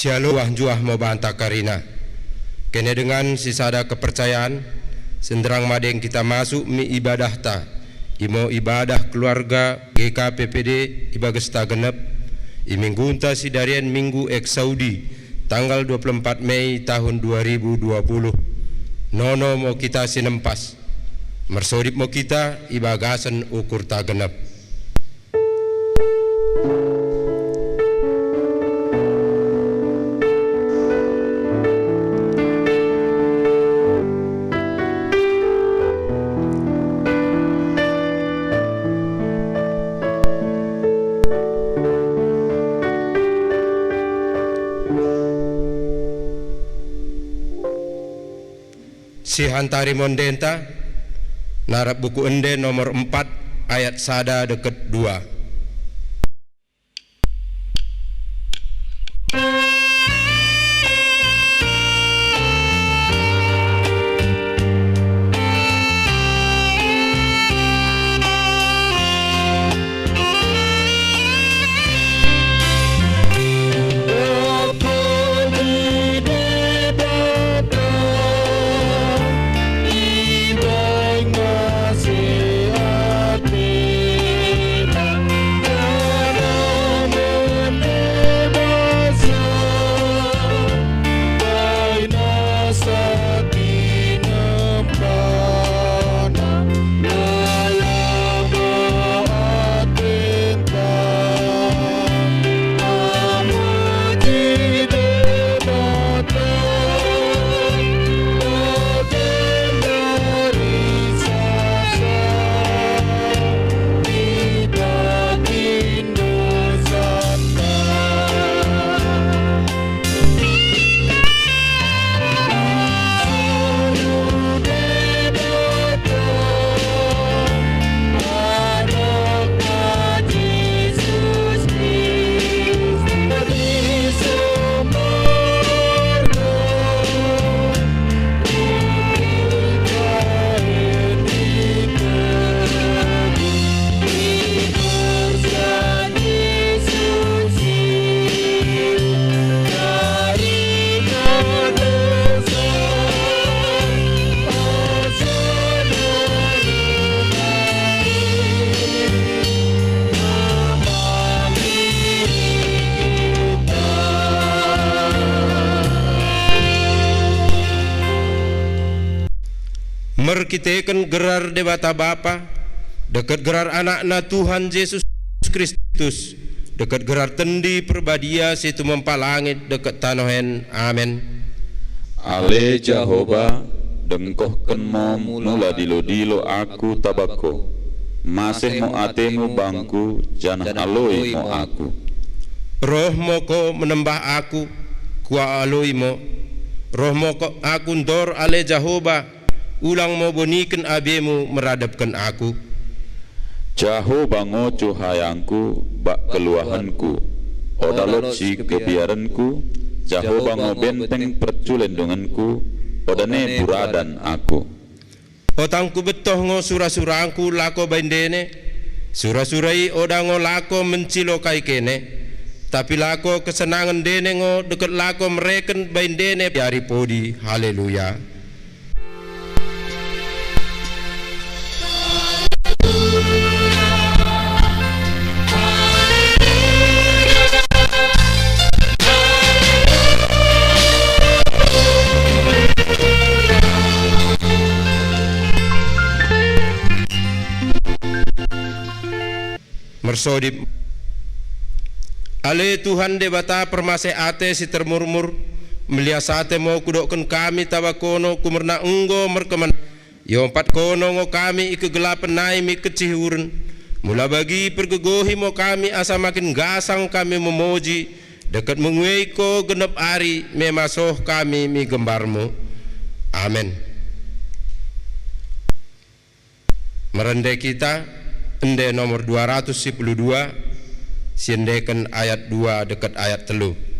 Shalom juah mau bantah karina. Kene dengan sisada kepercayaan senderang madeng kita masuk mi ibadah ta. Imo ibadah keluarga GKPPD ibagesta genep. Iminggunta sidarian minggu eks Saudi tanggal 24 Mei tahun 2020. Nono mau kita sinempas. Mersodip mau kita ibagasan ukur ta genep. Si hantari mondenta narap buku ende nomor 4 ayat sada deket 2. Merkitekan gerar debata Bapa, dekat gerar anakna Tuhan Yesus Kristus, dekat gerar tendi perbadia situ mempalangit dekat tanohen. Amin. Ale Jehovah, dengkohken mo nula dilo-dilo aku tabako, masih mo atemu bangku, jangan aloi mo aku. Roh moko menembah aku, kua aloi mo. Roh moko aku ndor ale Jehovah, ulang mau bonikan abemu meradapkan aku. Jehovah ngoco hayangku, bak keluahanku, odalot si kebiaranku, Jehovah ngobenteng perculendonganku, odane buradan aku. Otangku betoh ngo surah-surahku lako bandene, surah-surai odango lako mencilokai kene, tapi lako kesenangan dene ngo deket lako mereken bandene biari podi. Haleluya. Mersodip ale Tuhan debata permase ate si termurmur meliasate mau kudokkan kami tabakono kumerna enggo merkeman Yo empat kono ngo kami ikegelapan nai mi kecihuren. Mula bagi pergegohi mo kami asa makin gasang kami memoji. Dekat menguei ko genep ari memasoh kami mi gembarmu. Amin. Merendai kita ende nomor 212 siendeken ayat 2 dekat ayat 3.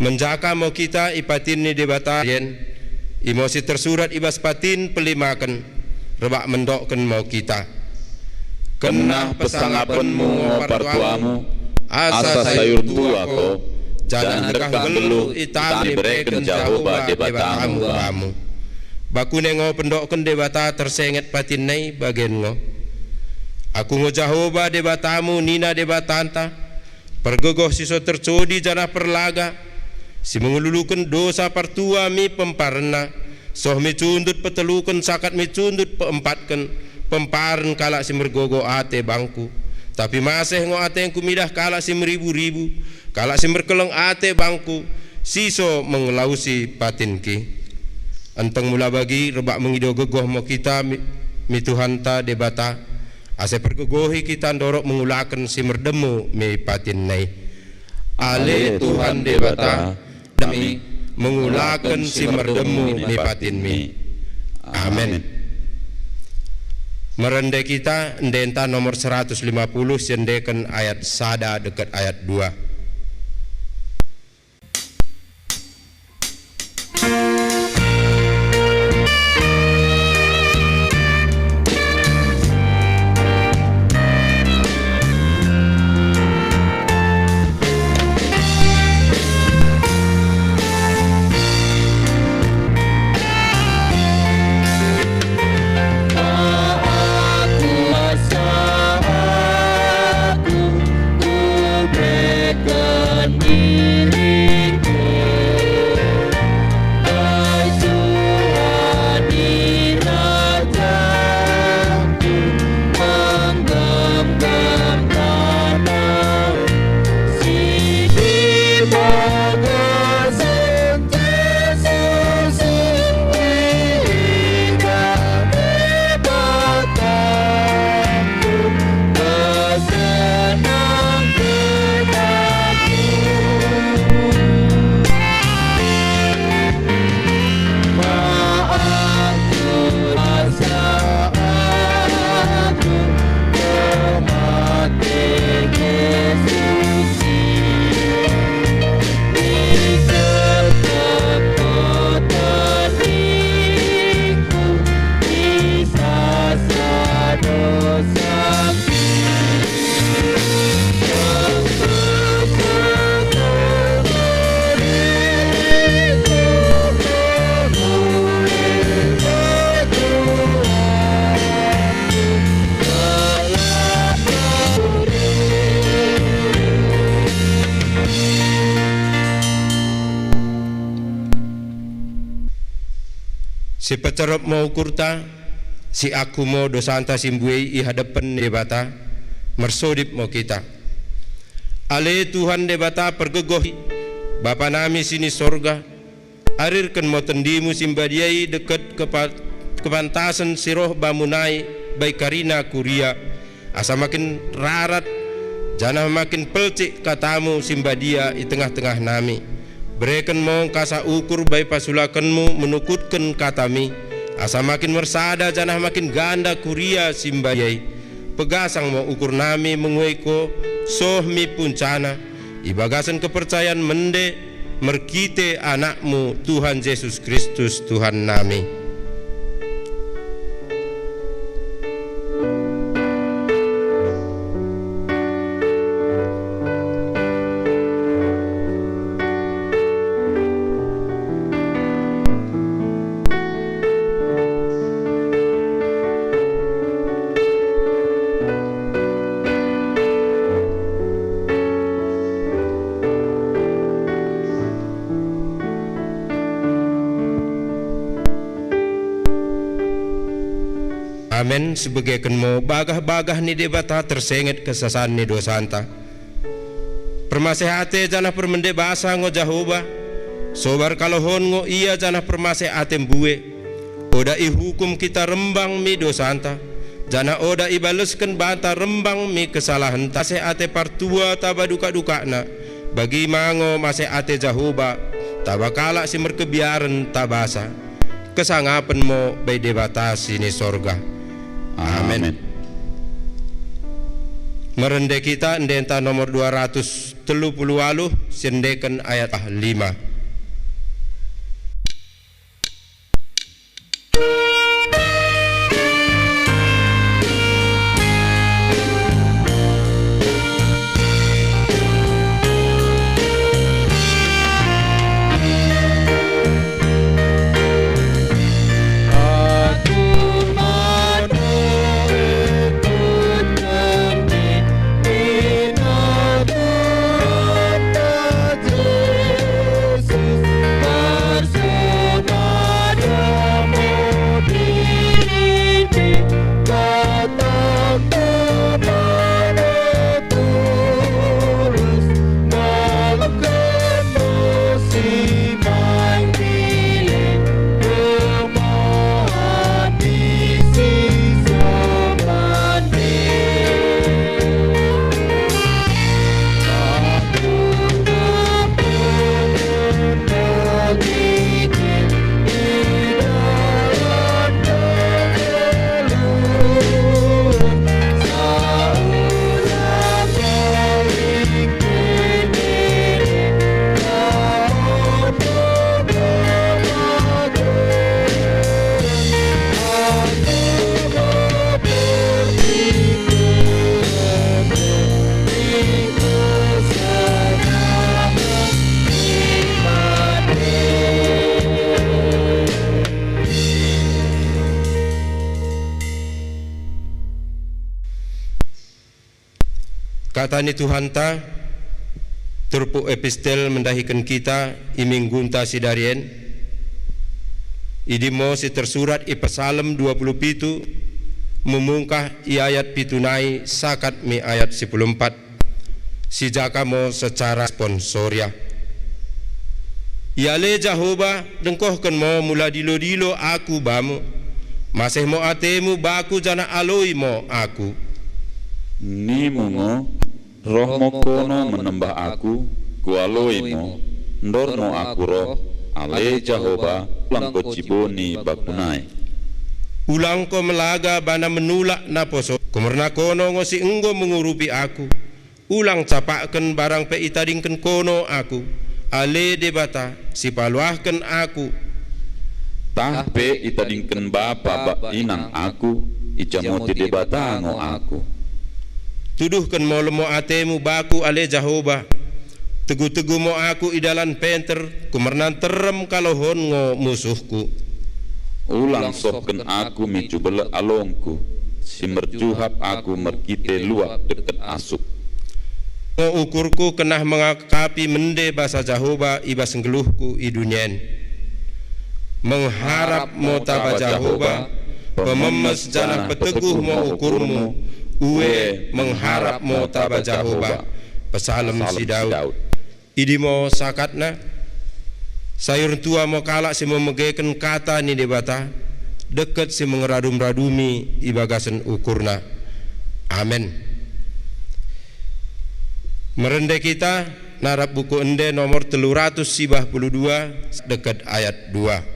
Menjaka mau kita ipatin ni debata yen emosi tersurat ibas patin pelimakan rebak mendokkan mau kita Kena pesangapenmu partuamu asa sayur tua ko jangan dekah gelu itam bereken Jahoba debatamu kamu baku nengo pendokkan debata tersenget patin nai bagian ngo aku ngo Jahoba debatamu nina debatanta pergogoh siso tercodi jana perlaga si mengululukan dosa partua mi pemparna soh mi cundut petelukan sakat mi cundut peempatkan pemparen kalak si mergogo ate bangku tapi masih ngo ate yang kumidah kalak si meribu-ribu kalak si merkeleng ate bangku siso mengelausi patinki enteng mula bagi rebak mengido gegoh mo kita mi Tuhan ta debata ase pergegohi kita ndorok mengulakan si merdemu mi patin nai ale Tuhan debata dami mengulakan si merdemu mi patin mi. Amin. Merendai kita endenta nomor 150 sendekan ayat sada dekat ayat 2. Ku Si pecerop mau kurta, si aku mau dosanta simbuei i hadapan debata, mersodip mau kita. Ale Tuhan debata pergegohi, Bapa nami sini sorga, arirkan mau tendimu simbadiai dekat kepantasan siroh bamunai, baik karina kuria, asa makin rarat, janah makin pelcik katamu simbadia i tengah-tengah nami. Berikan mau kasa ukur baik pasulakanmu menukutkan katami, asa makin mersada janah makin ganda kuria simbayai. Pegasang mau ukur nami mengueko sohmi puncana, ibagasan kepercayaan mende merkite anakmu Tuhan Yesus Kristus Tuhan nami. Amen. Sebagai kenmo bagah-bagah ni debata tersenget kesasan ni dosanta. Permasehate janah permende bahasa ngo Jahoba. Sobar kalohon ngo iya janah permasehate mbue. Oda i hukum kita rembang mi dosanta. Janah oda i baleskan banta rembang mi kesalahan. Tasehate partua taba duka-dukana. Bagi mango masehate Jahoba. Tabakala si merkebiaran tabasa. Kesangapan mo bay debata sini sorga. Amin. Merende kita ndenta nomor 230 sendekan ayat 5. Katani Tuhan ta turpu epistel mendahikan kita iminggunta sidarien idimo si tersurat i Psalm 27 memungkah i ayat pitunai sakat mi ayat 14 si jakamo secara sponsoria iale Jahoba dengkohkan mo mula dilo-dilo aku bamu masih mo atemu baku jana aloi mo aku ni mungo rohmu kono menembah aku kualoimo ndorno aku roh ale Jahoba ulang ko ciboni bakunai ulang ko melaga bana menulak naposo kumerna kono ngosi enggo mengurupi aku ulang capakkan barang pe itadingken kono aku ale debata si paluahkan aku tah pe itadingken bapa inang aku icamoti debata ngo aku tuduhkan mo lemo atemu baku ale Jahoba tegu-tegu mo aku idalan penter kumernan terem kalohon ngo musuhku ulang sopken aku micubele alongku si merjuhap aku merkite luak deket asuk ngo ukurku kenah mengakapi mende bahasa Jahoba ibas ngeluhku idunyen mengharap mo taba Jehovah, pememes jana peteguh mo ukurmu, uwe mengharap mo taba Jehovah. Pesalem si Daud. Idi mo sakatna, sayur tua mo kalak si memegeken kata ni debata, deket si mengeradum-radumi ibagasen ukurna. Amin. Merende kita narap buku ende nomor 352 dekat ayat 2.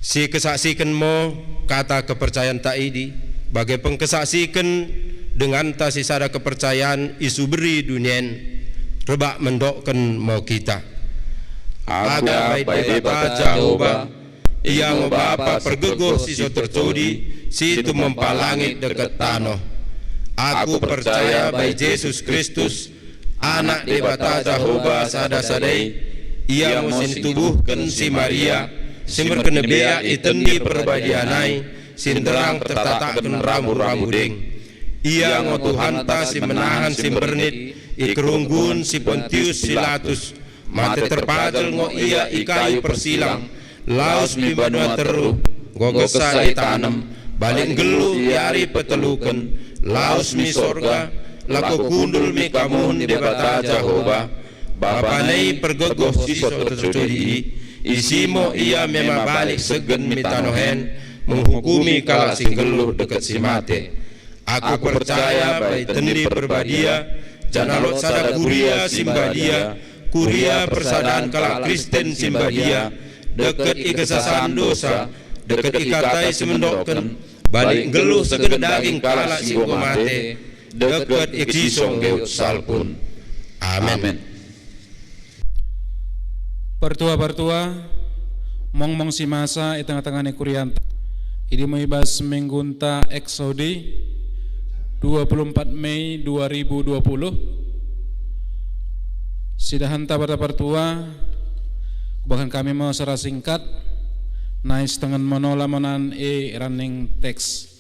Si kesaksikan mo kata kepercayaan taidi bagai pengkesaksikan dengan ta sisada kepercayaan isu beri dunien rebak mendokkan mo kita. Aga baik bapa Jehovah ia mo bapa pergegoh siso tertodi situ mempalangit dekat tanah. Aku percaya baik Yesus Kristus anak debata Jehovah sada sadai ia mo sin tubuhkan si Maria simber kena bea itendi perbadianai sinderang tertatakan ramu-ramu deng. Ia ngo Tuhan ta si menahan si bernit ikerunggun si Pontius Pilatus mate terpajal ngo ia ikayu persilang laos mi banua teru ngo gesa itanam balik gelu yari peteluken laos mi sorga lako kundul mi kamun debata Jehovah bapa nei pergogoh siso tercudi isimo ia memang balik segen mitanohen menghukumi kala singgeluh dekat si mate. Aku percaya baik tendi perbadia janalot sada kuria simbadia kuria persadaan kala Kristen simbadia dekat ikesasan dosa dekat ikatai semendokkan balik geluh segen daging kala singgo mate dekat ikisong geut salpun. Amin. Pertua mong si masa tengah-tengah kurian ini menghibas menggunta Eksodi 24 Mei 2020 sidahanta pada pertua bahkan kami mau secara singkat naik setengah menolamonan running text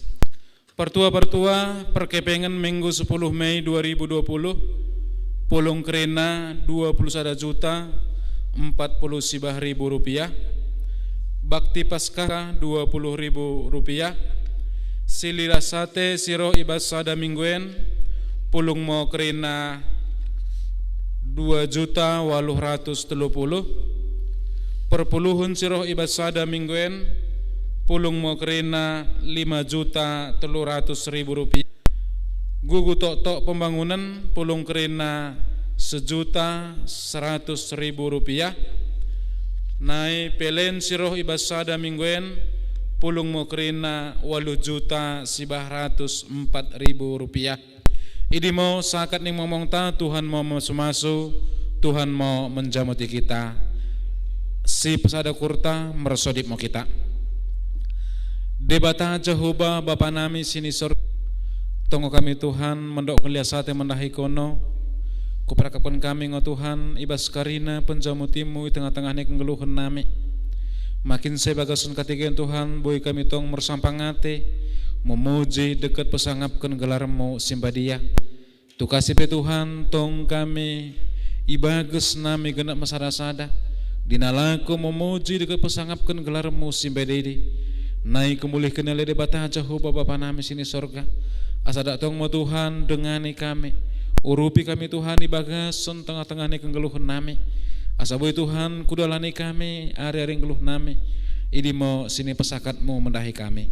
pertua perkepengan minggu 10 Mei 2020 pulung kerena 21 juta 40 sibah ribu rupiah, bakti paskah 20 ribu rupiah, silira sate siro ibasada mingguen, pulung mo kerina 2 juta 830, perpuluhun siro ibasada mingguen, pulung mo kerina 5 juta 300 ribu rupiah, gugu tok pembangunan pulung kerina 1.100.000 rupiah. Nai pelen siroh ibasada mingguen pulung mo kerina 8.904.000 rupiah. Idi mo sakat ning ngomong ta Tuhan mau masumasu, Tuhan mau menjamuti kita. Si pesada kurta mersodip mo kita. Debata Jehovah Bapa nami sini surga. Tunggu kami Tuhan mendok keliasate mendahi kono. Kuperakapan kami ngo Tuhan ibas karina penjamutimu di tengah-tengah ni kenggeluhan nami. Makin saya bagasun katigen Tuhan boy kami tong mersampangate memuji dekat pesangapkan gelarmu simbadia. Tu kasih pe Tuhan tong kami ibagus nami genap masada-sada dinalaku memuji dekat pesangapkan gelarmu simbadidi. Naik kemulih kenal de batah Jehovah Bapa nami sini sorga. Asa datang mo Tuhan dengani kami. Urupi kami Tuhan ibagasun tengah-tengah ni kenggeluhan nami. Asa boy Tuhan kudalani kami ari-ari ngeluh nami. Idi mo sini pesakatmu mendahi kami.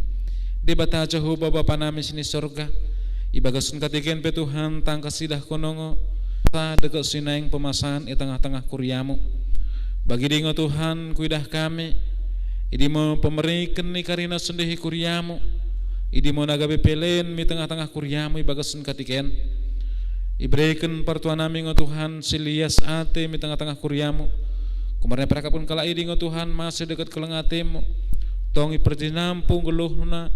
Di bata Jehovah Bapa nami sini surga. Ibagasun katiken pe Tuhan tangka sidah konongo. Ta dekat sinaing pemasan di tengah-tengah kuryamu. Bagi dingo Tuhan kuidah kami. Idi mo pemeriken ni karina sendehi kuryamu. Idi mo nagabe pelen mi tengah-tengah kuryamu ibagasun katiken. Iberikan pertuan nami ngo Tuhan silias ate mi tengah-tengah kuryamu. Kemarin perakapun kala idi ngo Tuhan masih dekat kelengatemu. Tongi perjinampung geluhna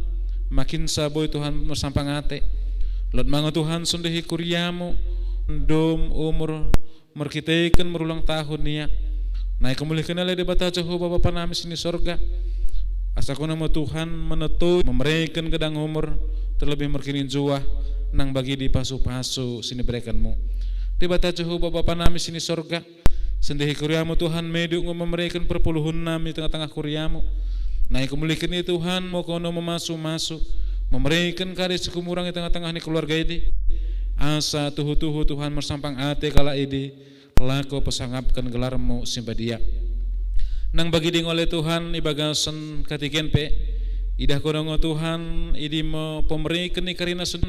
makin saboy Tuhan sampang ate. Lot mango Tuhan sundehi kuryamu dom umur merkiteikan merulang tahun niya. Naik kemulihkan ale di bata Jehovah Bapa nami sini sorga. Asa kuna mo Tuhan menetu memberikan gedang umur terlebih merkinin jua. Nang bagi di pasu-pasu sini berikanmu. Di bata Jehovah Bapa nami sini sorga. Sendehi kuryamu Tuhan meduk memberikan perpuluhan nami tengah-tengah kuryamu. Naik kemulihkan ini Tuhan mau kono memasu-masu. Memberikan kari sekumurang di tengah-tengah ni keluarga ini. Asa tuhu-tuhu Tuhan mersampang ate kala ini. Laku pesangapkan gelarmu simbadia. Nang bagi ding oleh Tuhan ibagasan katiken pe. Idah kodongo Tuhan idi mo pemberikan ni karina sun.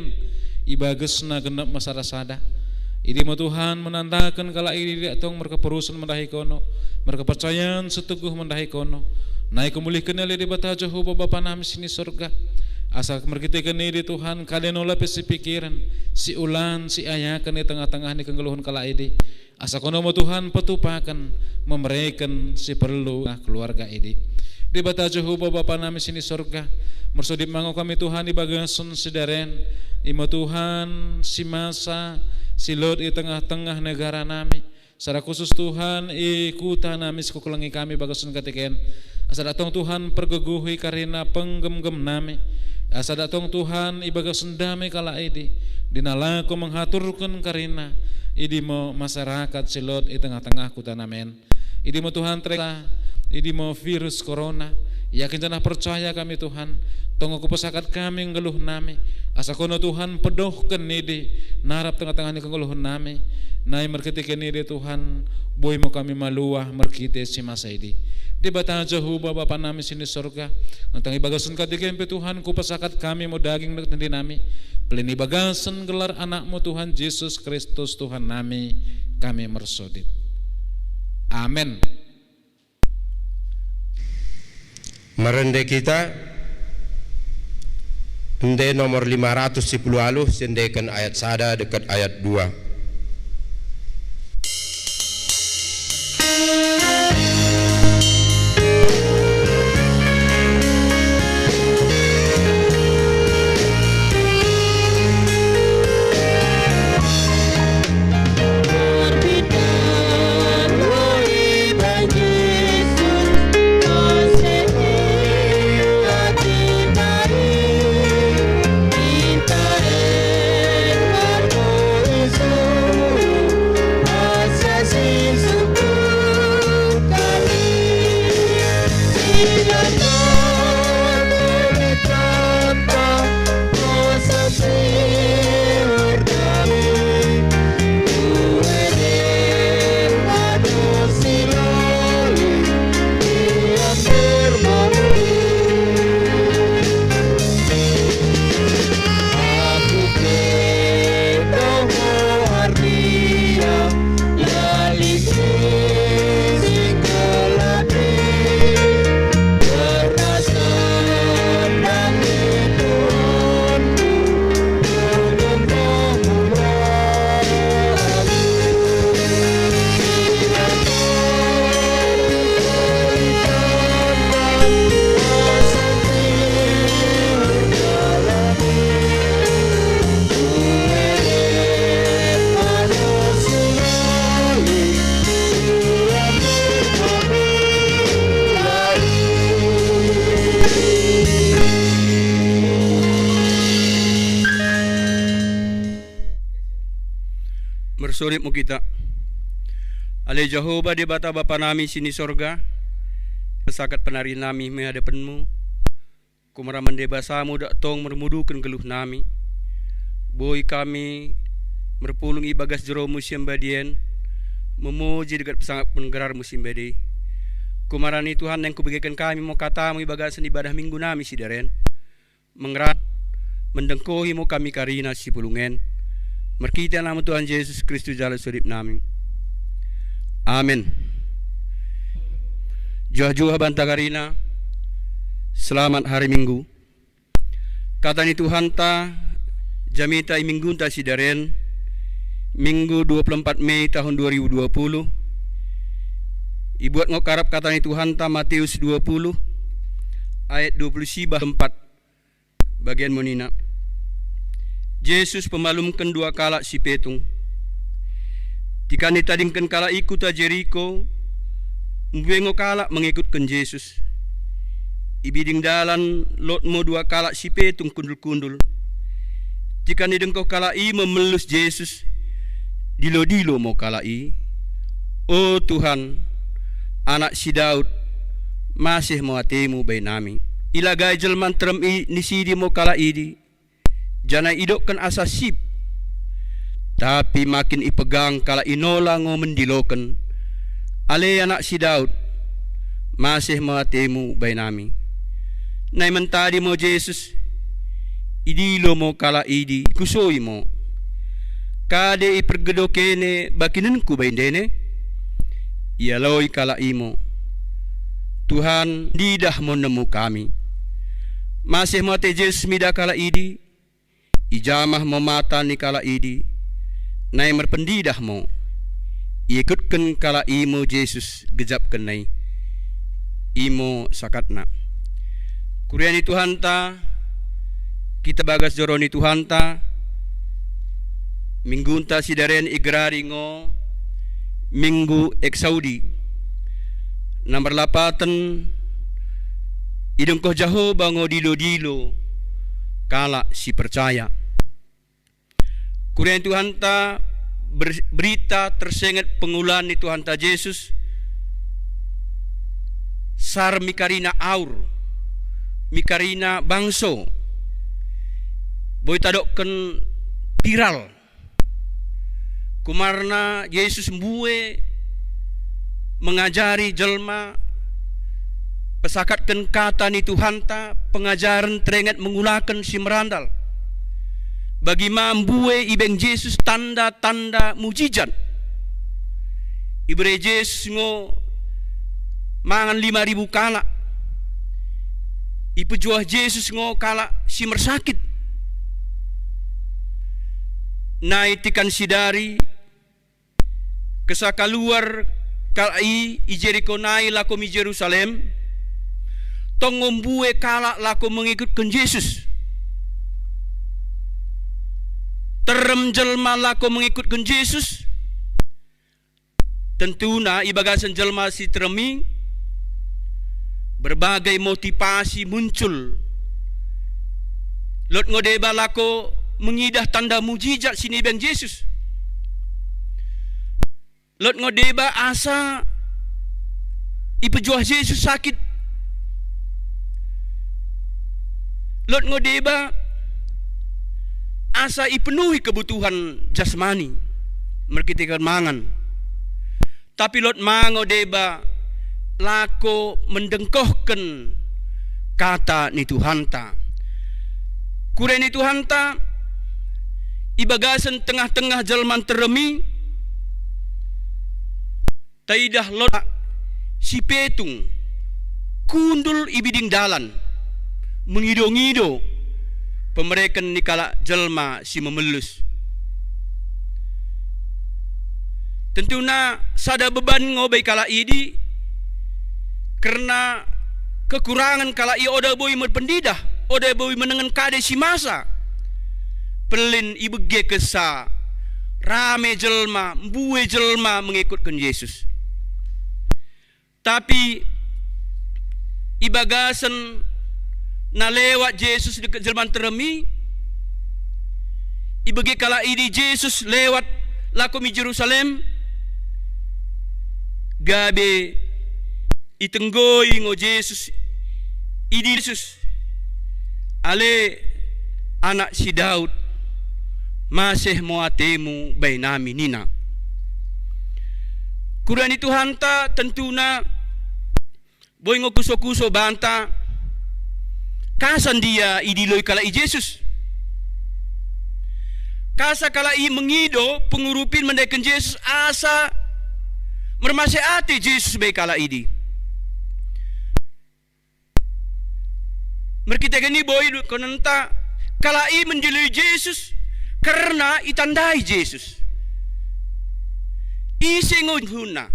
Ibagus na genap masada-sada. Idi mo Tuhan menandakan kala idi atong mereka perusan mendahi kono, mereka percayaan seteguh mendahi kono. Naik kemulihkan ali di bata Jehovah Bapa nami sini surga. Asa merkitekan idi Tuhan kadenola pe si pikiran, si ulan, si ayakan di tengah-tengah ni kenggeluhan kala idi. Asa kono mo Tuhan petupakan memberikan si perlu keluarga idi. Di bata Jehovah Bapa nami sini surga. Mersudip mango kami Tuhan di bagasun sidaren. Imo Tuhan si masa si Lot di tengah-tengah negara nami. Secara khusus Tuhan ikutan nami sekukulangi kami bagasun katiken. Asa datang Tuhan pergeguhi karena penggem-gem nami. Asa datang Tuhan ibagasun dami kala idi. Dinalaku menghaturkan karena idi mo masyarakat si Lot di tengah-tengah kuta namen. Idi mo Tuhan tereka. Idi mo virus corona. Yakin janah percaya kami Tuhan. Tunggu kupesakat kami ngeluh nami. Asa kono Tuhan pedohkan nidi. Narap tengah-tengah ni kengeluhan nami. Nai merkitikan nidi Tuhan. Boy mo kami maluah merkite si masa idi. Di bata Jehovah Bapa nami sini surga. Nantang ibagasun katiken pe Tuhan kupesakat kami mo daging nadi nami. Pelini bagasan gelar anakmu Tuhan Yesus Kristus Tuhan nami. Kami mersodit. Amin. Merende kita ende nomor 510 aluh sendekan ayat sada dekat ayat 2. Is sorip mo kita. Ale Jehovah di bata Bapa nami sini sorga, pesakat penari nami menghadapanmu, kumaraman de basamu dak tong mermudukan geluh nami, boy kami merpulung ibagas jero musim badien, memuji dekat pesangat penggerar musim badi. Kumarani Tuhan yang kubagikan kami mau katamu ibagasan ibadah minggu nami si daren, mengerat mendengkohi mu kami karina si pulungen, merkita nama Tuhan Yesus Kristus jalan surip nami. Amin. Juah-juah banta karina, selamat hari Minggu. Kata ni Tuhan ta, jamita minggu ta si daren, Minggu 24 Mei tahun 2020. Ibuat ngokarap kata ni Tuhan ta Matius 20 ayat 20 4 bagian monina. Yesus pemalumkan dua kala si petung. Tikani tadingkan kala ikut a Jericho, mbuengo kala mengikutkan Yesus. Ibiding dalan lotmo dua kala si petung kundul-kundul. Tikani dengko kala i memelus Yesus, dilo-dilo mo kala i. Oh Tuhan, anak si Daud, masih mau hatimu bay nami. Ilagay jelman terem i nisidi mo kala idi. Jangan idokkan asa sip, tapi makin ipegang kala inola ngo mendilokan. Ale anak si Daud, masih matimu bay nami. Nay mentadi mo Jesus, idilo mo kala idi kusoi mo. Kade ipergedo kene bakinanku bay dene, ialoy kala imo. Tuhan didah mo nemu kami. Masih mati Jesus mida kala idi. Ijamah mo mata ni kala idi, nay merpendidah mo, ikutkan kala imo Yesus gejapkan nay, imo sakatna. Kuriani Tuhan ta, kita bagas joroni Tuhan ta, minggunta si daren igrari ngo, minggu eksaudi, nomor lapatan, idong ko Jehovah ngo dilo-dilo, kala si percaya. Kurian Tuhan ta berita tersengat pengulan ni Tuhan ta Yesus sar mikarina aur mikarina bangso boy tadokkan viral kumarna Yesus mbuwe mengajari jelma pesakatkan kata ni Tuhan ta pengajaran terengat mengulakan si merandal bagi mambuwe ibeng Yesus tanda-tanda mujizat. Ibre Yesus ngo mangan 5.000 kala. Ipejuah Yesus ngo kala si mersakit. Naitikan sidari kesaka luar kalai i Jericho nai lako mi Jerusalem. Tong ngombuwe kala lako mengikutkan Yesus. Terem jelma lako mengikutkan Yesus. Tentuna ibagasan jelma si teremi berbagai motivasi muncul. Lot ngodeba lako mengidah tanda mujizat sini bang Yesus. Lot ngodeba asa ipejuah Yesus sakit. Lot ngodeba asa ipenuhi kebutuhan jasmani merkitikan mangan. Tapi lot mango deba lako mendengkohkan kata ni Tuhan ta. Kure ni Tuhan ta ibagasan tengah-tengah jelman teremi taidah lot si petung kundul ibiding dalan mengido-ngido pemerikan nikala jelma si memelus. Tentunya sada beban ngobay kala idi karena kekurangan kala i oda boy merpendidah, oda boy menengan kade si masa. Pelin ibege kesa rame jelma, mbuwe jelma mengikutkan Yesus. Tapi ibagasan na lewat Yesus dekat jelman teremi ibagi kala ini Yesus lewat lako mi Jerusalem gabe itenggoi ngo Jesus idi Jesus ale anak si Daud masih moatemu bainami nina. Kurani Tuhan ta tentuna boy ngo kuso-kuso banta kasan dia idiloi kala i Jesus. Kasa kala i mengido pengurupin mendekan Jesus asa mermasihati Jesus baik kala idi. Merkita gani boy konenta kala i menjadi Jesus karena itandai Jesus. Isengon huna.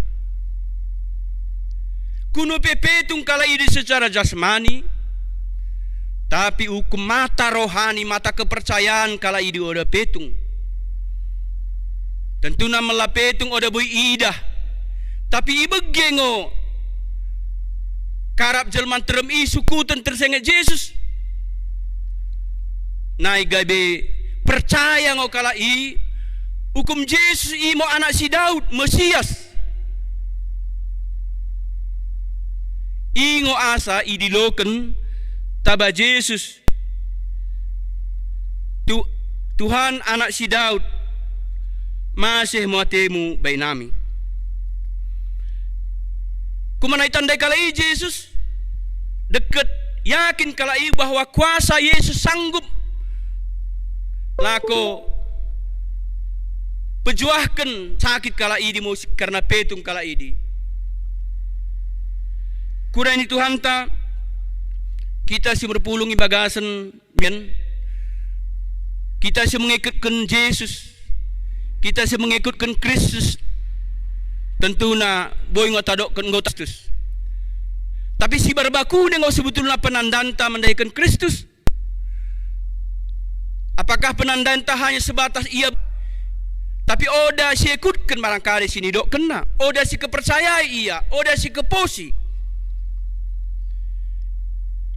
Kuno pepetung kala i secara jasmani, tapi hukum mata rohani, mata kepercayaan kala i oda petung. Tentu nama la petung oda boy idah. Tapi ibegengo karap jelman terem i sukutan tersengat Jesus. Nai gabe percaya ngo kala i hukum Jesus i mo anak si Daud Mesias. I ngo asa i diloken taba Jesus Tuhan anak si Daud masih muatemu bainami. Kumanai tandai kala i Jesus dekat yakin kala i bahwa kuasa Yesus sanggup lako pejuahkan sakit kala idi musik karena petung kala idi. Kurani Tuhan ta kita si berpulungi bagasan men, kita si mengikutkan Yesus, kita si mengikutkan Kristus. Tentuna boy ngotadokkan ngotastus. Tapi si barbaku dengan sebetulnya penandanta mendaikan Kristus. Apakah penandanta hanya sebatas ia? Tapi oda si ikutkan barangkali sini dok kena. Oda si kepercayai ia, oda si keposi.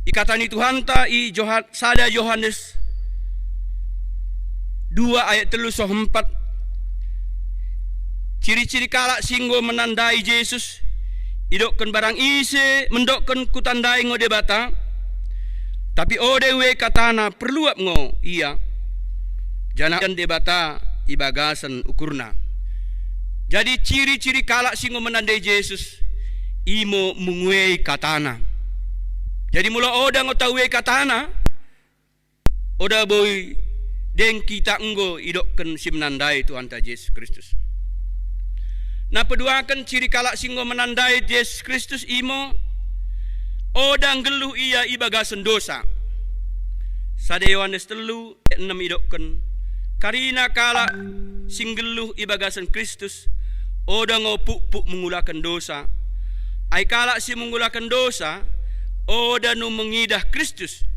Ikatan itu hanta i sada Yohanes 2 ayat 3-4. Ciri-ciri kalak singgo menandai Jesus idokkan barang ise mendokkan kutandai ngo debata. Tapi odewe katana perlu ap ngo iya janakan debata ibagasan ukurna. Jadi ciri-ciri kalak singgo menandai Jesus imo mungwei katana. Jadi mula oda ngo tawe katana oda boy deng kita enggo idokkan si menandai Tuhan ta Yesus Kristus. Nah peduakan ciri kalak singgo menandai Yesus Kristus imo odang geluh ia ibagasan dosa. Sada Yohanes 3:6 idokkan karina kalak sing geluh ibagasan Kristus odang ngopuk-puk mengulakan dosa. Ai kalak si mengulakan dosa oda nu mengidah Kristus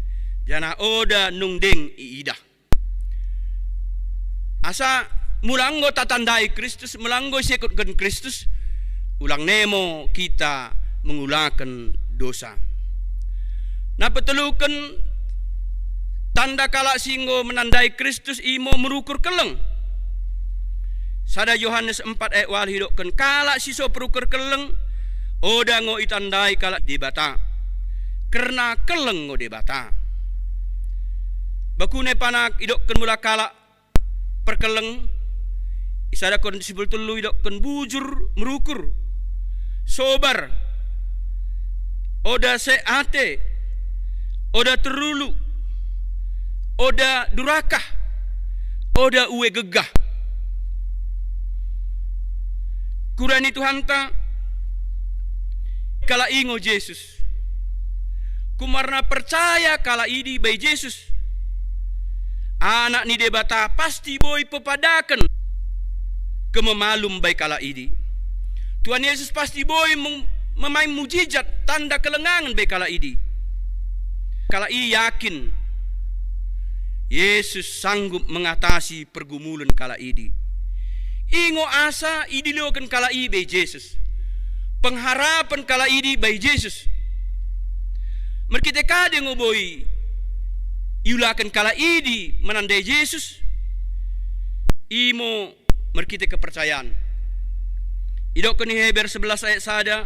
jana oda nung deng iidah. Asa mulanggo tatandai Kristus, mulanggo sikutkan Kristus, ulang nemo kita mengulakan dosa. Nah petelukan tanda kalak singgo menandai Kristus imo merukur keleng. Sada Yohanes 4 ayat wal hidokkan kalak siso perukur keleng oda ngo itandai kalak debata. Karena keleng ngo debata. Bakune panak idokkan mula kalak perkeleng. Isada kon disebut telu idokkan bujur merukur sobar oda seate oda terulu oda durakah oda uwe gegah. Kurani Tuhan ta kala ingo Yesus kumarna percaya kala idi bay Yesus anak ni debata pasti boy pepadakan kememalum baik kala idi. Tuhan Yesus pasti boy memain mujizat tanda kelengangan baik kala idi. Kala i yakin Yesus sanggup mengatasi pergumulan kala idi. Ingo asa idilokan kala i baik Yesus. Pengharapan kala idi baik Yesus. Merkite kade ngo boy iulakan kala idi menandai Yesus. Imo merkite kepercayaan. Idok ni Heber 11 ayat sada.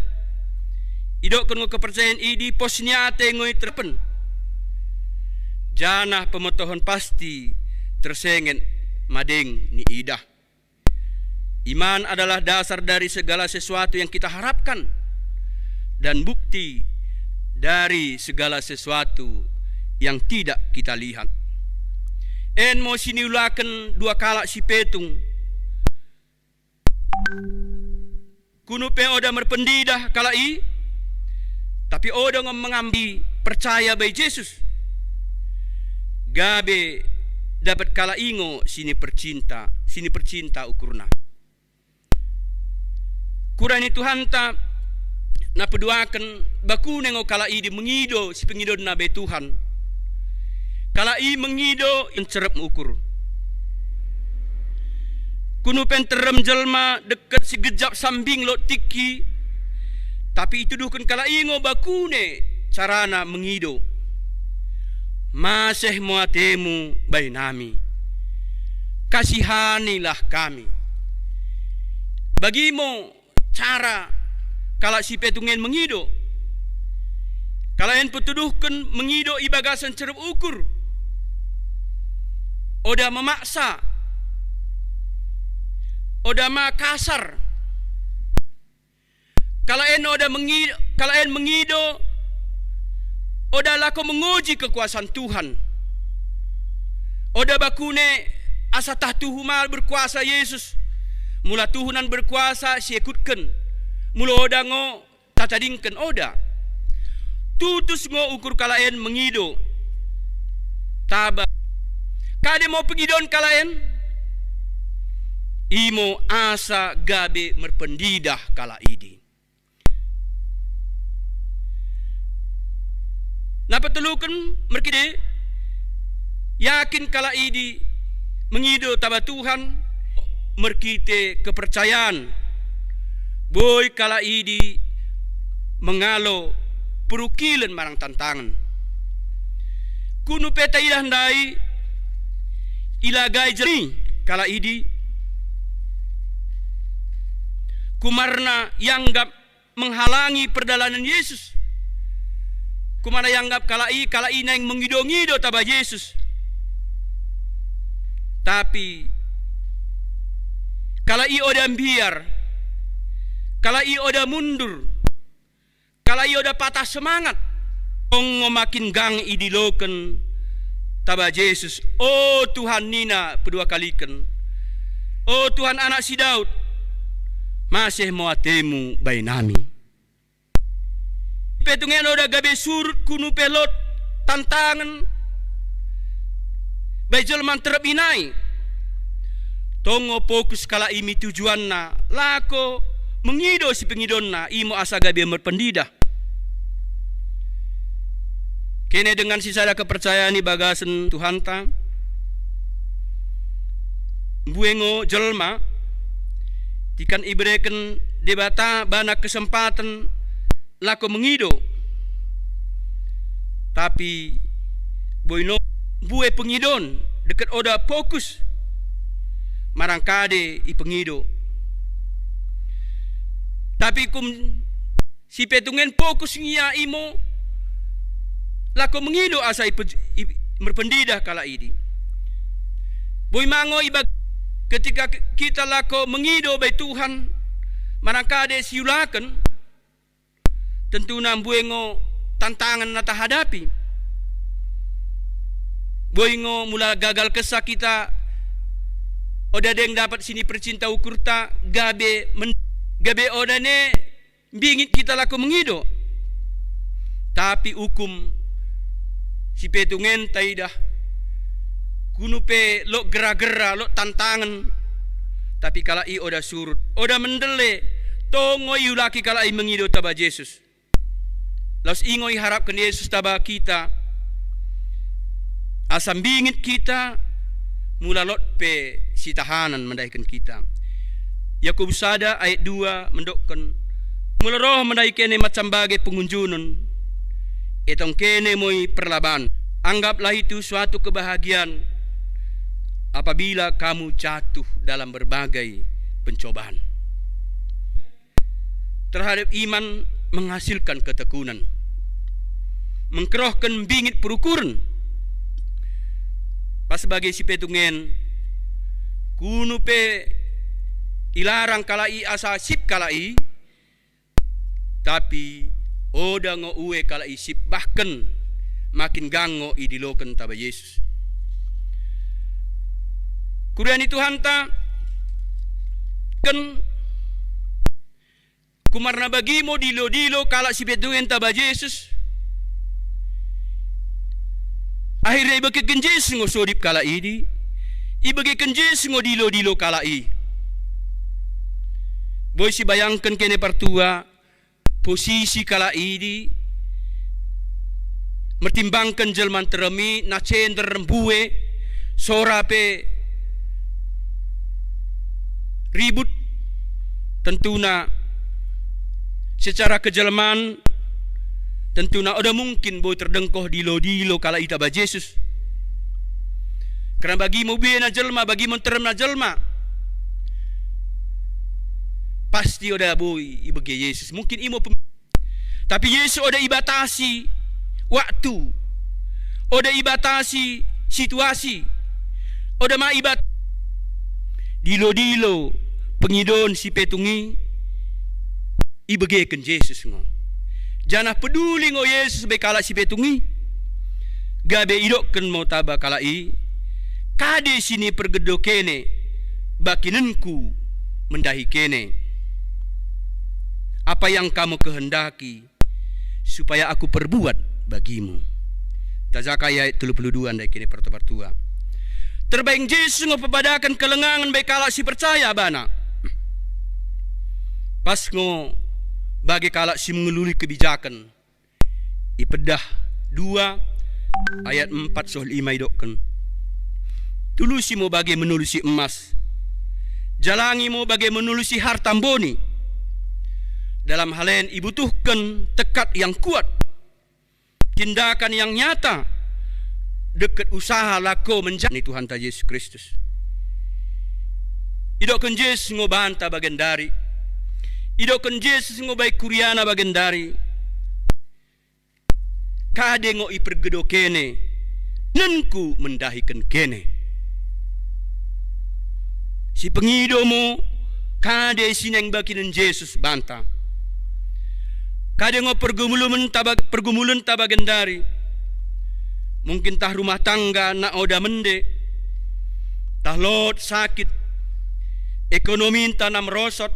Idok ngo kepercayaan idi posnyate ngoi terpen. Janah pemotohon pasti tersengen madeng ni idah. Iman adalah dasar dari segala sesuatu yang kita harapkan dan bukti dari segala sesuatu yang tidak kita lihat. En mo siniulaken dua kalak si petung. Kuno pe oda merpendidah kalai, tapi oda mengambil percaya bai Yesus. Gabe dapat kalaingo sini percinta ukurna. Kurani Tuhan ta na peduakan baku nengo kalai di mengido si pengido na bai Tuhan. Kalai mengido yang cerep ukur. Kuno pen terem jelma deket si gejap sambing lo tiki, tapi itu dukan kalai ngo bakune carana mengido. Masih muatemu bai nami, kasihanilah kami. Bagimu cara kalau si petungen mengido, kalian petuduhkan mengido ibagasan cerep ukur. Oda memaksa, oda makasar. Kalian mengido, oda lako menguji kekuasaan Tuhan. Oda bakune asa tahtuhumal berkuasa Yesus. Mula Tuhunan berkuasa siekutken. Mula oda ngo tatadingken oda. Tutus ngo ukur kalian mengido. Taba. Kade mau pengidon kalian? Imo asa gabe merpendidah kala idi. Napa telukan merkide? Yakin kala idi mengido taba Tuhan merkite kepercayaan. Boy kala idi mengalo perukilan marang tantangan. Kuno peta ilah ndai ilagai jeri kala idi kumarna yanggap menghalangi perjalanan Yesus. Kumana yanggap kalai yang mengido-ngido taba Yesus. Tapi kalai oda biar, kalai oda mundur, kalai oda patah semangat, ongo makin gang idiloken taba Yesus. Oh Tuhan nina kedua kaliken. Oh Tuhan anak si Daud, masih muatemu bai nami. Petungen oda gabe sur kunu pelot tantangan bai jelman terabinai. Tongo fokus kala imi tujuanna lako mengido si pengidonna imo asa gabe merpendidah. Kene dengan sisada kepercayaan di bagasan Tuhan ta buengo jelma tikan ibreken debata bana kesempatan lako mengido, tapi boino bue pengidon dekat oda fokus marangkade i pengido. Tapi kum si petungen fokus ngia imo lako mengido asa merpendidah kala ini. Boy mango ibag ketika kita lako mengido bai Tuhan marangkade siulaken tentu nambuengo tantangan nata hadapi. Boingo mula gagal kesah kita oda deng dapat sini percinta ukurta gabe odane bingit kita laku mengido. Tapi hukum si petungen taidah kunupe lo gera-gera lo tantangan. Tapi kala i oda surut oda mendele tongo iulaki kala i mengido taba Yesus. Laus ingoi harapkan Yesus taba kita asam bingit kita mula lot pe si tahanan mendaikan kita. Yakobus sada ayat 2 mendokkan mula roh mendai kene macam bagai pengunjunun etong kene moi perlaban. Anggaplah itu suatu kebahagiaan apabila kamu jatuh dalam berbagai pencobaan. Terhadap iman menghasilkan ketekunan, mengkerohkan bingit perukuran. Pas sebagai si petungen kunu pe ilarang kalai asa sip kalai, tapi oda ngo uwe kalai sip bahkan makin gango idiloken taba Yesus. Kuriani Tuhan ta kan kumarna bagimo dilo-dilo kala si petungen taba Yesus. Akhirnya ibagi kenjes ngo sodip kala ini, ibagi kenjes ngo dilo-dilo kala i. Boy si bayangkan kene partua posisi kala ini, mertimbangkan jelman teremi na cender rembuwe sorape ribut, tentuna secara kejelman tentuna ada mungkin boy terdengkoh dilo-dilo kala ita ba Yesus. Karena bagi mo biye na jelma, bagi mo terem na jelma, pasti ada boy ibagi Yesus. Mungkin imo tapi Yesus ada ibatasi waktu, ada ibatasi situasi, ada maibat dilo-dilo pengidon si petungi ibagekan Yesus ngo. Jangan peduli ngo Yesus be kala si petungi, gabe idokkan mau taba kala i, kade sini pergedo kene, bakinenku mendahi kene. Apa yang kamu kehendaki supaya aku perbuat bagimu. Tazaka ayat 32 dari kini pertua. Terbaik Yesus ngo pepadakan kelengangan be kala si percaya bana. Pas ngo bagi kala si mengeluli kebijakan, ipedah 2 ayat 4 soal 5 idokkan. Tulusi mo bagi menulusi emas, jalangi mo bagi menulusi hartamboni. Dalam hal lain ibutuhkan tekad yang kuat, tindakan yang nyata, dekat usaha lako menjadi Tuhan ta Yesus Kristus. Idokkan Yesus ngo banta bagian dari, idokkan Yesus ngo baik kuriana bagian dari, kade ngo ipergedo kene, nenku mendahikan kene. Si pengidomu kade sineng bakinan Yesus banta. Kade ngo pergumulan tabagan dari, mungkin tah rumah tangga na oda mende, tah lot sakit, ekonomi tanam rosot,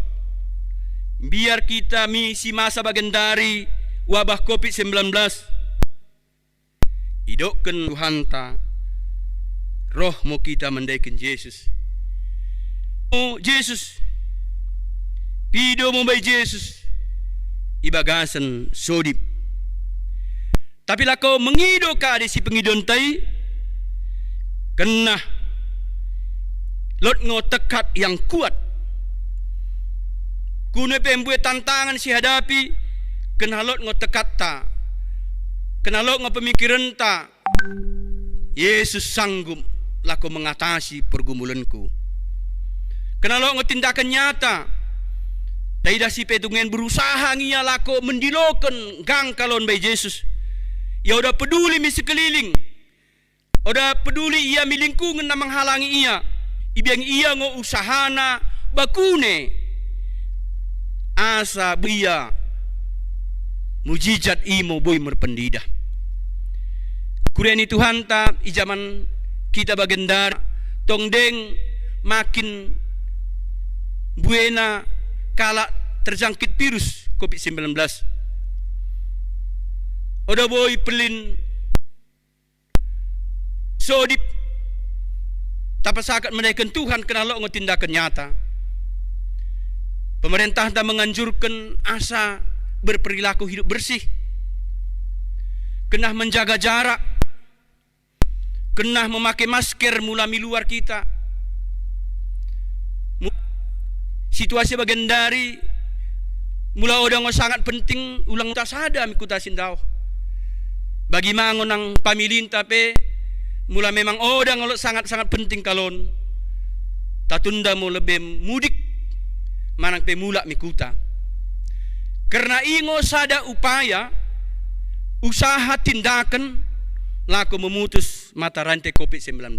biar kita misi masa bagian dari wabah COVID-19. Idokkan Tuhan ta, roh mo kita mendaikan Yesus. Oh Yesus, pido mo bay Yesus, ibagasan sodip. Tapi lah kau mengido ka di si pengidon tai, kena lot ngo tekat yang kuat. Kuno pembue tantangan si hadapi, kena lot ngo tekat ta, kena lot ngo pemikiran ta. Yesus sanggup lako mengatasi pergumulanku. Kena lot ngo tindakan nyata. Tidak si petungen berusaha ngia lako mendilokan gang kalon bay Yesus. Ya udah peduli mi sekeliling, udah peduli ia mi lingkungan na menghalangi ia. Ibiang ia ngo usahana bakune asa bia mujizat imo boy merpendida. Kuriani Tuhan ta ijaman kita bagendar tongdeng makin buena kala terjangkit virus COVID-19. Oda boy pelin sodip tapasakat menaikkan Tuhan kena lo tindakan nyata. Pemerintah dah menganjurkan asa berperilaku hidup bersih, kena menjaga jarak, kena memakai masker mulai luar kita. Situasi bagian dari mula odang sangat penting ulang tak sada mikuta sindau. Bagi mangon ang pamilin tapi Mula memang odang olok sangat-sangat penting kalon. Tatunda mo lebih mudik manang pe mula mikuta. Karena ingo sada upaya usaha tindakan lako memutus mata rantai COVID-19.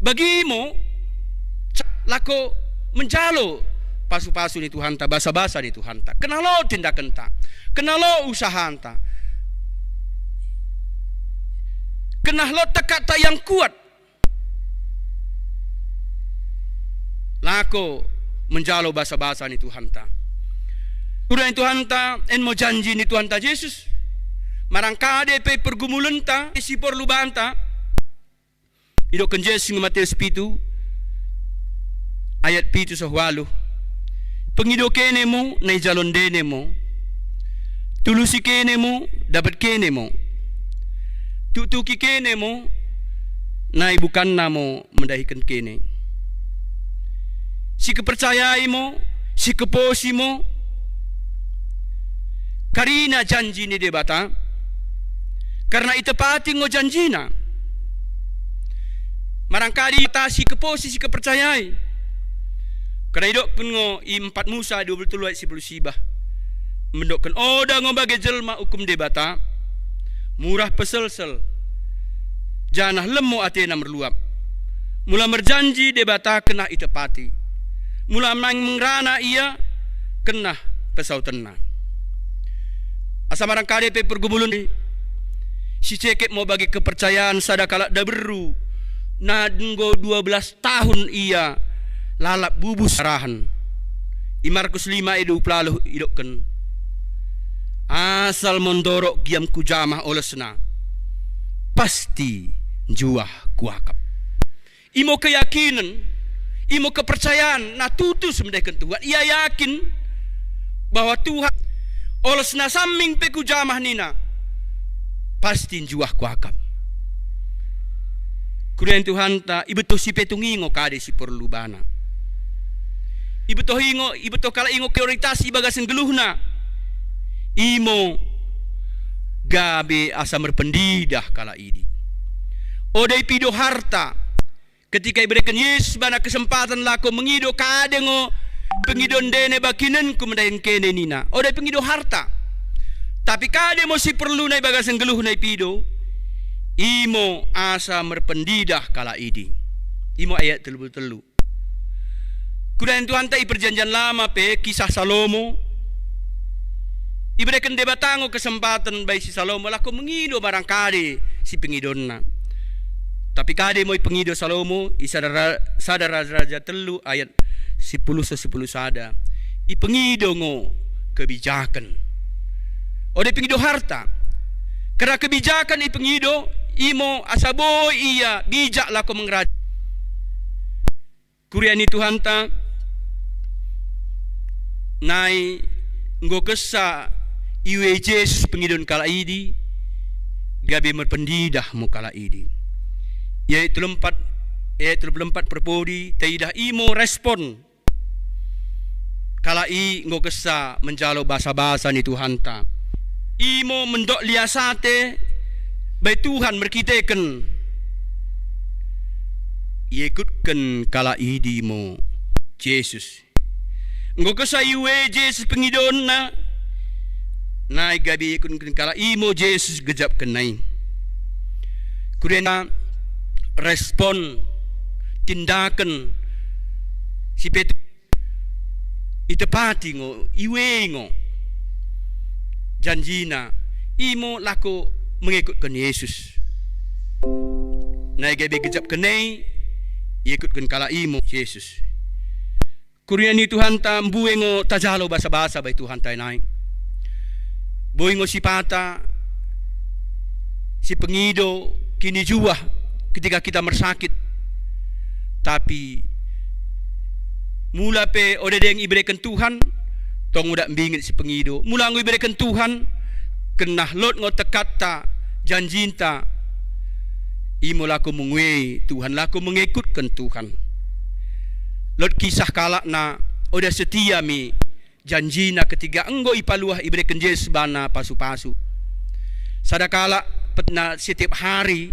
Bagimu lako menjalo pasu-pasu ni Tuhan ta, basa-basa ni Tuhan ta. Kenalo tindakan ta, kenalo usaha ta, kenalo tekak ta yang kuat. Lako menjalo basa-basa ni Tuhan ta. Udah Tuhan ta, en mo janji ni Tuhan ta Yesus. Marangkade pe pergumulan ta, isi perluban ta. Idok Yesus ng Matius 7 ayat 7 sa 8. Pengido kene mo na ijalon dene mo. Tulusi kene mo dapat kene mo. Tutuki kene mo na ibukan na mo mendahikan kene. Si kepercayai mo, si keposi mo, karina janji ni debata, karena itepati ngo janji na. Marangkali ta si keposi si kepercayai. Karena idok pun ngo 4 Musa 23 ayat 10 sibah. Mendokkan oda ngo bagi jelma hukum debata, murah pesel-sel, janah lemu atena merluap. Mula merjanji debata kena itepati. Mula mengrana ia kena pesau tenang. Asa marangkali pe pergumulan si cekep mau bagi kepercayaan sadakala daberu na denggo 12 tahun ia lalap bubus arahan. I Markus 5 edu plaluh idokkan. Asal mondorok giam kujamah olesna pasti juah kuakap. Imo keyakinan, imo kepercayaan na tutus mendekan Tuhan. Ia yakin bahwa Tuhan olesna samping peku jamah nina pasti juah kuakap. Kulian Tuhan ta ibeto si petungingo kade si perlubana. Ibeto hingo, ibeto kala ingo prioritas ibagasan geluhna. Imo gabe asa merpendidah kala ini. Odai pido harta ketika iberikan Yesus bana kesempatan lako mengido kadengo pengidon dene bakinan kumendayan kene nina. Odai pengido harta. Tapi kade mo si perlu na ibagasan geluh na ipido. Imo asa merpendidah kala ini. Imo ayat telu. Kudayan Tuhan ta perjanjian lama pe kisah Salomo. Iberikan debatango kesempatan bayi si Salomo lako mengido barangkali si pengidonna. Tapi kade mo pengido Salomo sadar raja telu ayat 10 sada. Ipengido ngo kebijakan. Ode pengido harta. Karena kebijakan ipengido imo asabo iya bijak lako mengraja. Kuriani Tuhan ta nai ngo kesa iwe Yesus pengidon kala idi gabe merpendidah mo kala idi. Yaitu 34 perpodi teidah imo respon kala i ngo kesa menjalo basa-basa ni Tuhan ta. Imo mendok liasate bai Tuhan merkiteken ikutkan kala idi mo Yesus. Ngo kesa iwe Yesus pengidon na nai gabi ikutkan kala imo Yesus gejap kenai. Kurena respon tindakan si Petrus itepati ngo iwe ngo janjina imo lako mengikutkan Yesus. Nai gabi gejap kenai ikutkan kala imo Yesus. Kuriani Tuhan ta mbuwe ngo tajalo basa-basa bai Tuhan ta nai. Boy ngo si pata si pengido kini jua ketika kita mersakit. Tapi mula pe ode deng iberikan Tuhan tong udak bingit si pengido. Mula ngo iberikan Tuhan kenah lot ngo tekata janjinta imo laku mengwe Tuhan laku mengikutkan Tuhan. Lot kisah kalak na oda setia mi janjina ketika enggo ipaluah iberikan Yesus bana pasu-pasu. Sadakala petna setiap hari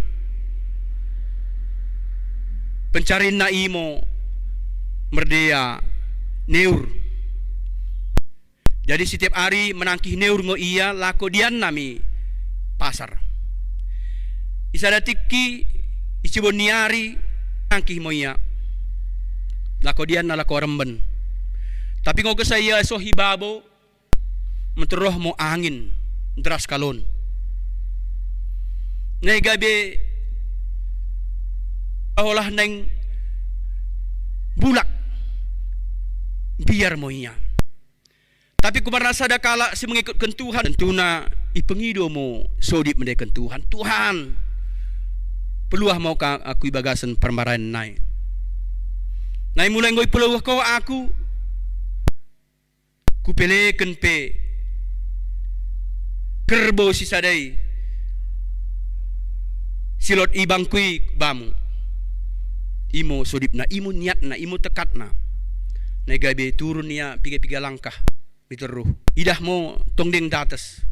pencarin na imo merdea neur. Jadi setiap hari menangkih neur ngo iya lako dian nami pasar. Isada tiki isibon niari nangkih mo iya lako dian na lako remben. Tapi ngo kesaya so hibabo menteroh mo angin deras kalon. Nay gabe olah neng bulak biar mo iya. Tapi kumarna sada kala si mengikutkan Tuhan, tentuna ipengido mo sodip mendekan Tuhan. Tuhan, peluah mau ka aku ibagasan permarahan nai. Nai mulai ngoy peluah kau aku, kupelekan pe kerbo si sadai silot ibangkui bamu. Imo sodip na, imo niat na, imo tekat na. Negabe turun niya piga-piga langkah miteruh. Idah mo tongdeng datas.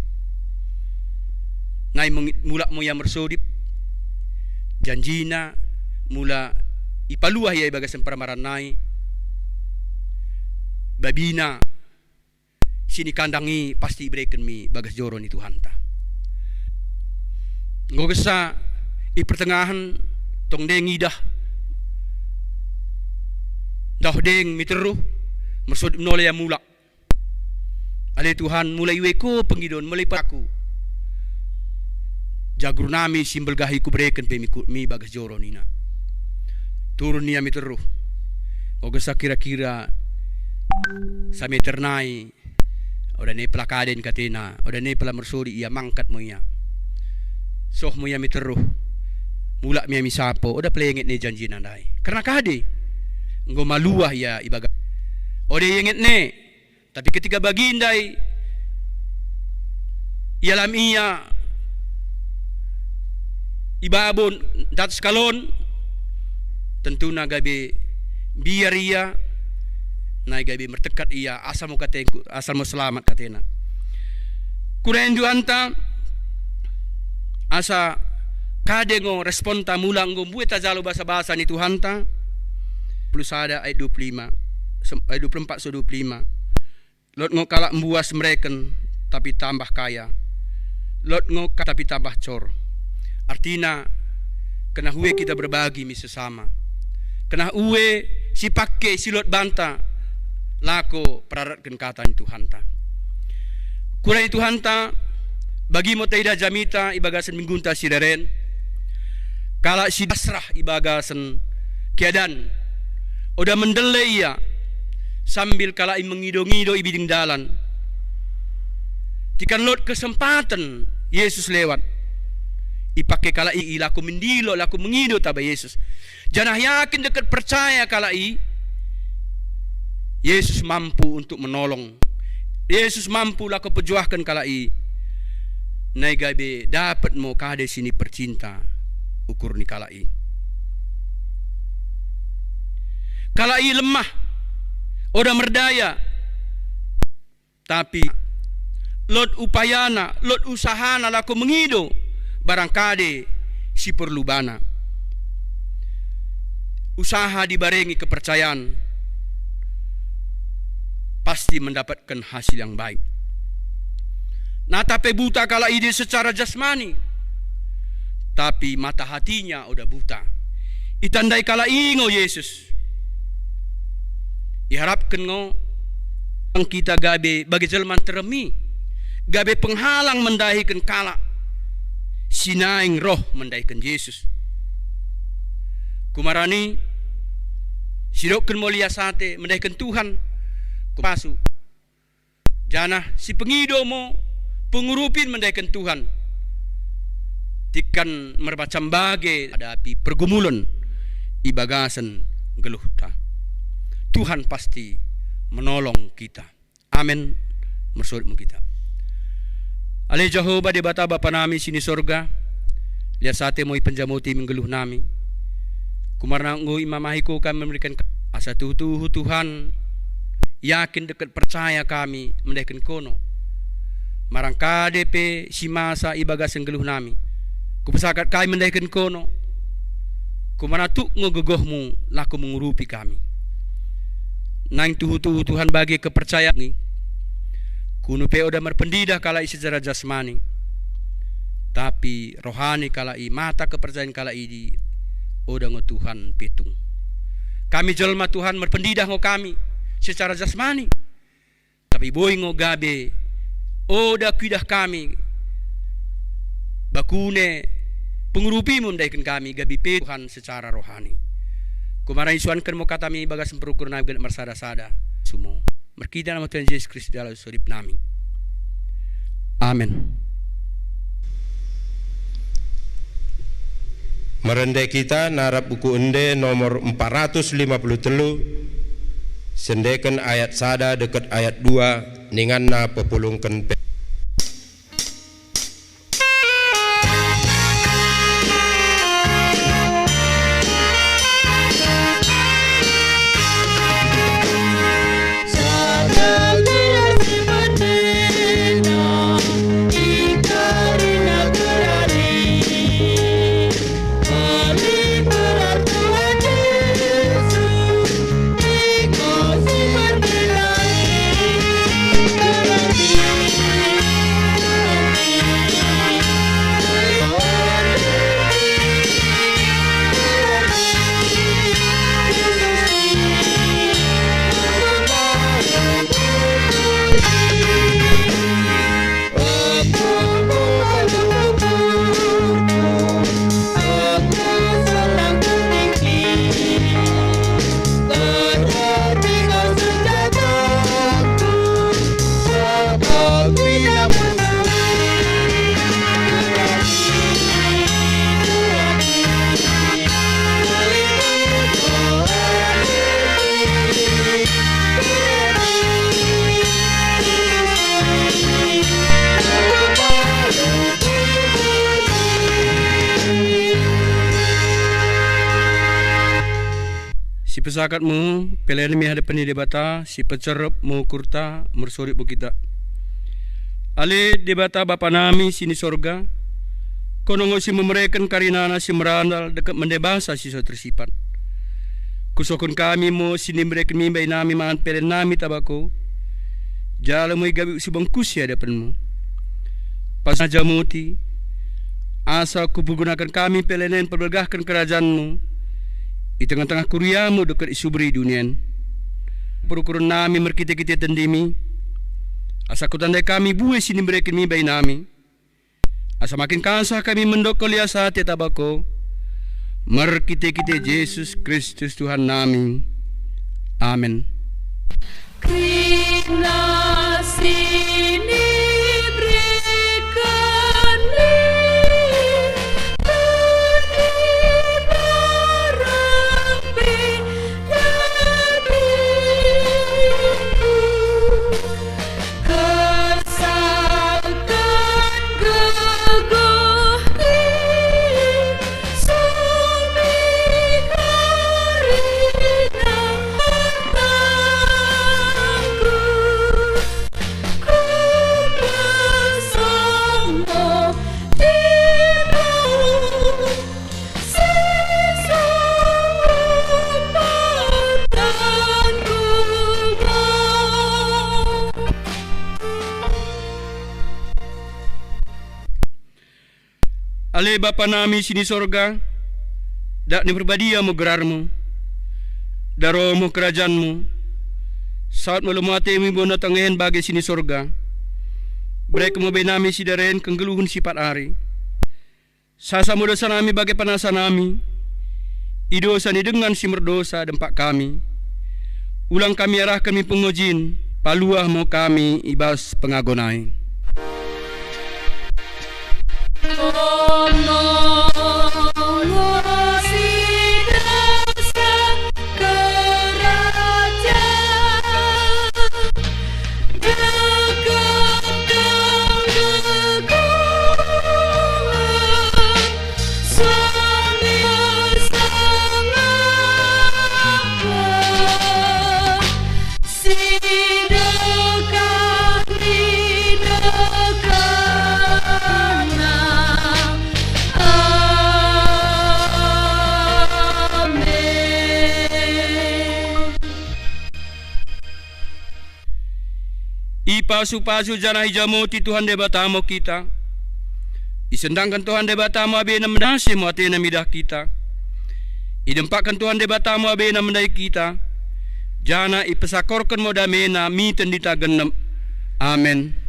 Nai mula mo yang bersodip janjina mula ipaluah ya bagasan paramaran nai. Babina sini kandangi pasti berikan mi bagas joron itu hanta. Ngogesa i pertengahan tongdeng idah dah deng miteruh mersodip noleh yang mulak. Ale Tuhan mulai weko pengidon mulai paku. Jagur nami simbol gahi ku berikan pe mi bagas joro nina. Turun niya miteruh. Ogesa kira-kira sa meter nai. Oda ne pelakaden katena, oda ne pela mersodi ia mangkat mo iya. Soh mo iya miteruh. Mulak mi misapo, oda pelengit ne janji nandai. Karena kade nggo maluah ya ibaga. Ode yenget ne, tapi ketika bagindai ialam iya ibabon dat skalon tentu na gabe biar iya naik gabe mertekat iya asal mo katengku asal mo selamat katena. Kuren juanta asa kadengo responta mulang nggo bueta jalo bahasa-bahasa ni Tuhanta. Plus ada ayat 25 ayat 24 so 25. Lot ngo kalak membuas mereken tapi tambah kaya. Lot ngo tapi tambah cor. Artinya kena huwe kita berbagi mi sesama. Kena uwe si pakai si lot banta lako peraratkan kata ni Tuhanta. Kurang Tuhanta bagi mo taida jamita ibagasan minggunta si deren. Kalak si dasrah ibagasan kiadan. Oda mendelai ya sambil kalai mengido-ngido ibiding dalan. Tikan lot kesempatan Yesus lewat. Ipake kalai laku mendilo laku mengido taba Yesus. Janah yakin dekat percaya kalai Yesus mampu untuk menolong. Yesus mampu laku perjuahkan kalai. Nai gabe dapat mo kade sini percinta ukur ni kalai. Kalai lemah, oda merdaya, tapi lot upayana, lot usahana laku mengido, barangkali si perlu bana. Usaha dibarengi kepercayaan, pasti mendapatkan hasil yang baik. Nah tapi buta kalai dia secara jasmani, tapi mata hatinya udah buta. Itandai kalai ngo Yesus. Diharapkan ngo ang kita gabe bagi jelman teremi gabe penghalang mendahikan kala sinaing roh mendahikan Yesus. Kumarani sirokan mulia sate mendahikan Tuhan kupasu janah si pengido mo pengurupin mendahikan Tuhan tikan merbacam bage hadapi pergumulan ibagasan geluhta. Tuhan pasti menolong kita. Amin. Mersodipmu kita. Ale Jehovah di bata Bapa nami sini sorga. Lihat sate mo ipenjamuti menggeluh nami. Kumarna ngo imamahiku kami memberikan asa tuhu Tuhan. Yakin dekat percaya kami mendekan kono. Marang KDP si masa ibagas yang geluh nami. Kupesakat kami mendekan kono. kumanatuk ngogogohmu laku mengurupi kami. Nang Tuhan bagi kepercayaan ni, kuno pe oda merpendidah kalai secara jasmani, tapi rohani kalai mata kepercayaan kalai di oda ngo Tuhan petung. Kami jelma Tuhan merpendidah ngo kami secara jasmani, tapi boy ngo gabe oda kuidah kami bakune pengurupi mundaikan kami gabi pe Tuhan secara rohani. Kumarai suankan mo katami bagas memperukur nabi gan marsada-sada sumo. Merkida nama Tuhan Yesus Kristus dalam surip nami. Amin. Merendai kita narap buku ende nomor 453 sendekan ayat sada dekat ayat 2 ningan na pepulungkan pesakatmu pelayan mi hadapan di debata si pecerep mu kurta mersorip bu kita ale debata bapa nami sini sorga konongo si memereken karinana si merandal dekat mendebasa si so tersifat kusokun kami mu sini mereken mimbai nami mahan pelayan nami tabako jala mu igabi si bangkus ya hadapanmu pas jamuti asa kubugunakan kami pelayan perbegahkan kerajaanmu di tengah-tengah kuriamu dekat isubri dunian. Perukuran nami merkita-kita tendimi. Asa kutandai kami buai sini mereka mi bayi nami. Asa makin kansah kami mendokol ya saat tabako. Merkita-kita Yesus Kristus Tuhan nami. Amin. Ale Bapa nami sini sorga, dak ni berbadia mo gerarmu, daro mo kerajaanmu, saat melumati mi bona tangen bagi sini sorga, brek mo benami si daren kenggeluhun sifat ari, sasa mo dosa nami bagi panasa nami, idosa ni dengan si merdosa dempak kami, ulang kami arah kami pengojin, paluah mo kami ibas pengagonai. Ipasu-pasu jana hijamoti Tuhan debatamo kita. Isendangkan Tuhan debatamo abena mendasi mo atena midah kita. Idempakkan Tuhan debatamo abena mendai kita. Jana ipesakorkan mo damena miten ditagenam. Amen.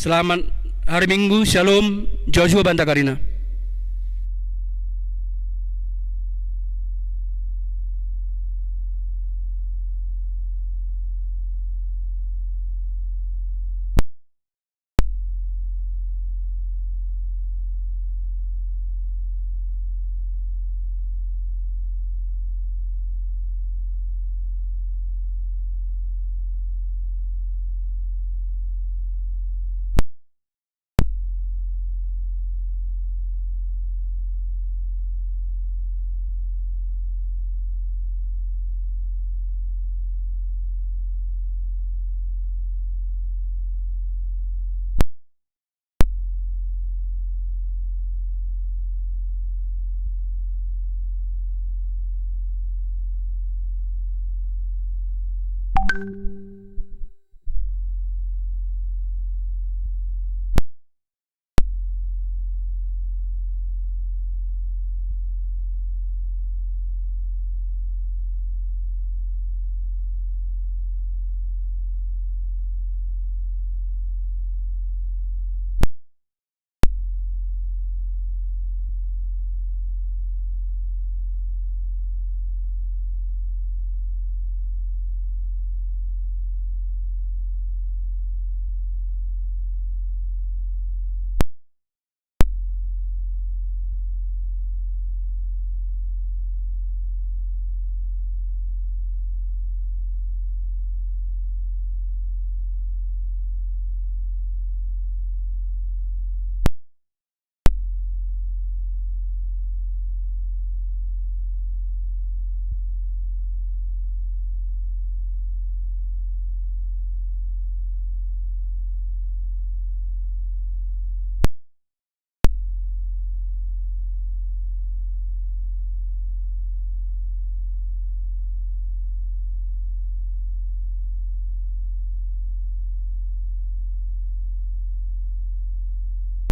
Selamat hari Minggu, Shalom, Joshua Bantakarina.